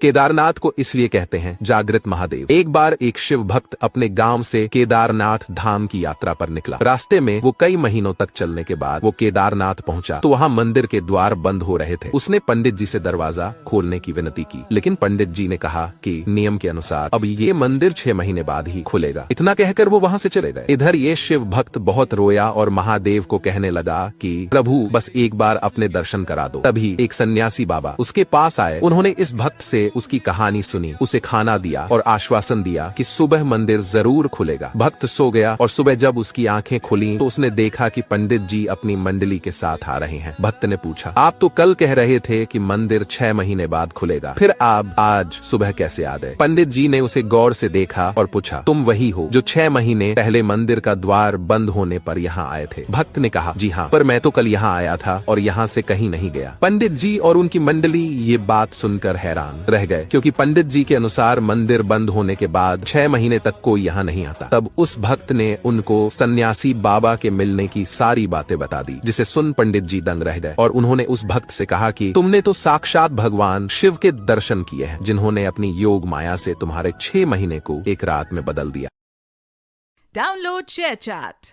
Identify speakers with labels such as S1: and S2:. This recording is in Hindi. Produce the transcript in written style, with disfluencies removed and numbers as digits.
S1: केदारनाथ को इसलिए कहते हैं जागृत महादेव। एक बार एक शिव भक्त अपने गांव से केदारनाथ धाम की यात्रा पर निकला। रास्ते में वो कई महीनों तक चलने के बाद वो केदारनाथ पहुंचा तो वहां मंदिर के द्वार बंद हो रहे थे। उसने पंडित जी से दरवाजा खोलने की विनती की, लेकिन पंडित जी ने कहा कि नियम के अनुसार अब ये मंदिर 6 महीने बाद ही खुलेगा। इतना कहकर वो वहां से चले गए। इधर ये शिव भक्त बहुत रोया और महादेव को कहने लगा कि प्रभु बस एक बार अपने दर्शन करा दो। तभी एक सन्यासी बाबा उसके पास आए। उन्होंने इस भक्त से उसकी कहानी सुनी, उसे खाना दिया और आश्वासन दिया कि सुबह मंदिर जरूर खुलेगा। भक्त सो गया और सुबह जब उसकी आंखें खुली तो उसने देखा कि पंडित जी अपनी मंडली के साथ आ रहे हैं। भक्त ने पूछा, आप तो कल कह रहे थे कि मंदिर 6 महीने बाद खुलेगा, फिर आप आज सुबह कैसे आ गए? पंडित जी ने उसे गौर से देखा और पूछा, तुम वही हो जो 6 महीने पहले मंदिर का द्वार बंद होने पर यहाँ आए थे? भक्त ने कहा, जी हाँ, पर मैं तो कल यहाँ आया था और यहाँ से कहीं नहीं गया। पंडित जी और उनकी मंडली ये बात सुनकर हैरान रह गए, क्योंकि पंडित जी के अनुसार मंदिर बंद होने के बाद 6 महीने तक कोई यहाँ नहीं आता। तब उस भक्त ने उनको सन्यासी बाबा के मिलने की सारी बातें बता दी, जिसे सुन पंडित जी दंग रह गए और उन्होंने उस भक्त से कहा कि तुमने तो साक्षात भगवान शिव के दर्शन किए हैं, जिन्होंने अपनी योग माया से तुम्हारे 6 महीने को एक रात में बदल दिया।
S2: Download ShareChat.